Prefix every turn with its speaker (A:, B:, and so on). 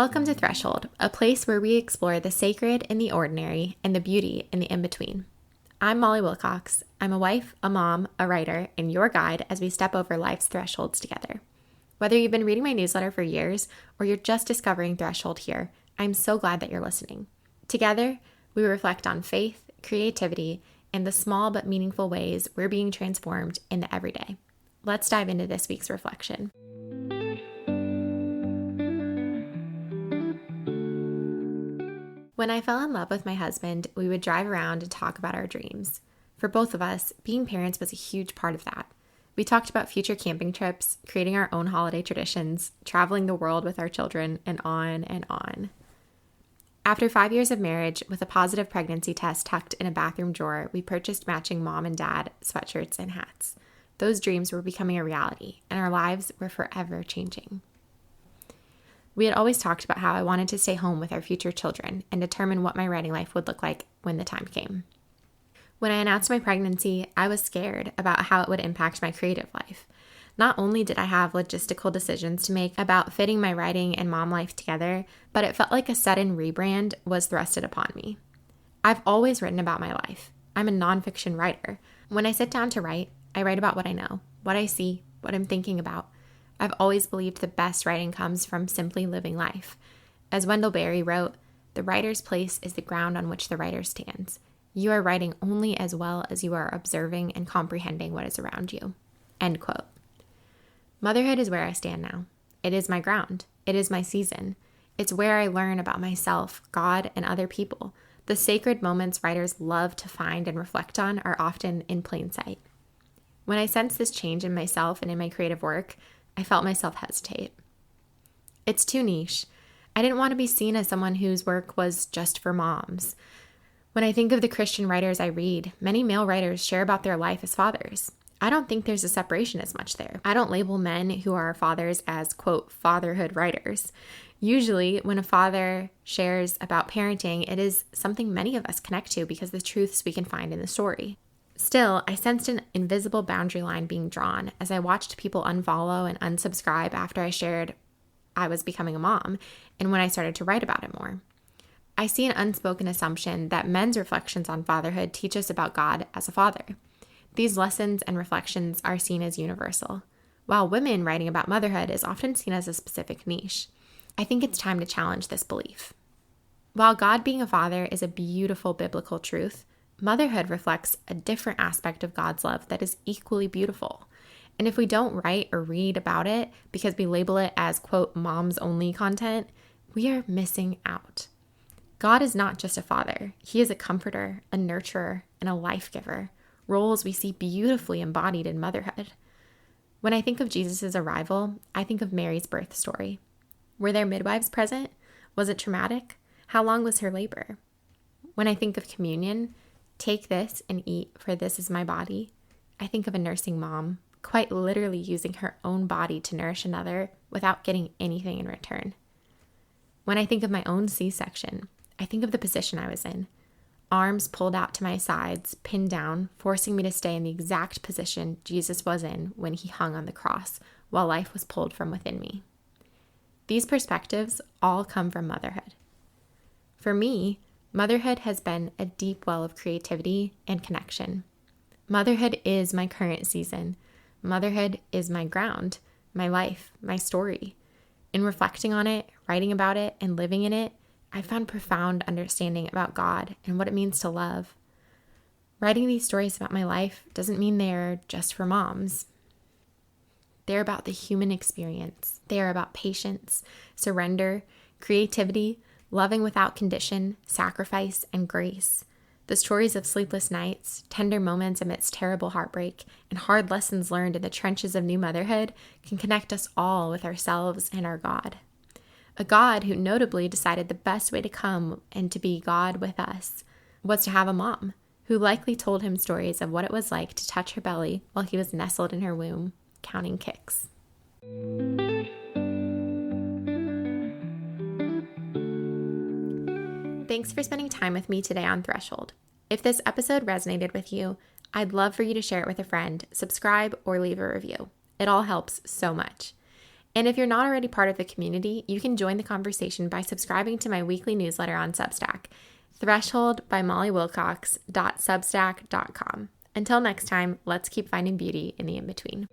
A: Welcome to Threshold, a place where we explore the sacred in the ordinary and the beauty in the in-between. I'm Molly Wilcox. I'm a wife, a mom, a writer, and your guide as we step over life's thresholds together. Whether you've been reading my newsletter for years or you're just discovering Threshold here, I'm so glad that you're listening. Together, we reflect on faith, creativity, and the small but meaningful ways we're being transformed in the everyday. Let's dive into this week's reflection. When I fell in love with my husband, we would drive around and talk about our dreams. For both of us, being parents was a huge part of that. We talked about future camping trips, creating our own holiday traditions, traveling the world with our children, and on and on. After 5 years of marriage, with a positive pregnancy test tucked in a bathroom drawer, we purchased matching mom and dad sweatshirts and hats. Those dreams were becoming a reality, and our lives were forever changing. We had always talked about how I wanted to stay home with our future children and determine what my writing life would look like when the time came. When I announced my pregnancy, I was scared about how it would impact my creative life. Not only did I have logistical decisions to make about fitting my writing and mom life together, but it felt like a sudden rebrand was thrusted upon me. I've always written about my life. I'm a nonfiction writer. When I sit down to write, I write about what I know, what I see, what I'm thinking about. I've always believed the best writing comes from simply living life. As Wendell Berry wrote, "The writer's place is the ground on which the writer stands. You are writing only as well as you are observing and comprehending what is around you." End quote. Motherhood is where I stand now. It is my ground. It is my season. It's where I learn about myself, God, and other people. The sacred moments writers love to find and reflect on are often in plain sight. When I sensed this change in myself and in my creative work, I felt myself hesitate. It's too niche. I didn't want to be seen as someone whose work was just for moms. When I think of the Christian writers I read, many male writers share about their life as fathers. I don't think there's a separation as much there. I don't label men who are fathers as, quote, fatherhood writers. Usually, when a father shares about parenting, it is something many of us connect to because the truths we can find in the story. Still, I sensed an invisible boundary line being drawn as I watched people unfollow and unsubscribe after I shared I was becoming a mom and when I started to write about it more. I see an unspoken assumption that men's reflections on fatherhood teach us about God as a father. These lessons and reflections are seen as universal, while women writing about motherhood is often seen as a specific niche. I think it's time to challenge this belief. While God being a father is a beautiful biblical truth, motherhood reflects a different aspect of God's love that is equally beautiful. And if we don't write or read about it because we label it as, quote, moms only content, we are missing out. God is not just a father. He is a comforter, a nurturer, and a life giver, roles we see beautifully embodied in motherhood. When I think of Jesus' arrival, I think of Mary's birth story. Were there midwives present? Was it traumatic? How long was her labor? When I think of communion, take this and eat, for this is my body, I think of a nursing mom, quite literally using her own body to nourish another without getting anything in return. When I think of my own C-section, I think of the position I was in. Arms pulled out to my sides, pinned down, forcing me to stay in the exact position Jesus was in when he hung on the cross, while life was pulled from within me. These perspectives all come from motherhood. For me, motherhood has been a deep well of creativity and connection. Motherhood is my current season. Motherhood is my ground, my life, my story. In reflecting on it, writing about it, and living in it, I found profound understanding about God and what it means to love. Writing these stories about my life doesn't mean they're just for moms. They're about the human experience. They are about patience, surrender, creativity, loving without condition, sacrifice, and grace. The stories of sleepless nights, tender moments amidst terrible heartbreak, and hard lessons learned in the trenches of new motherhood can connect us all with ourselves and our God. A God who notably decided the best way to come and to be God with us was to have a mom who likely told him stories of what it was like to touch her belly while he was nestled in her womb, counting kicks. Thanks for spending time with me today on Threshold. If this episode resonated with you, I'd love for you to share it with a friend, subscribe, or leave a review. It all helps so much. And if you're not already part of the community, you can join the conversation by subscribing to my weekly newsletter on Substack, Threshold by mollywilcox.substack.com. Until next time, let's keep finding beauty in the in-between.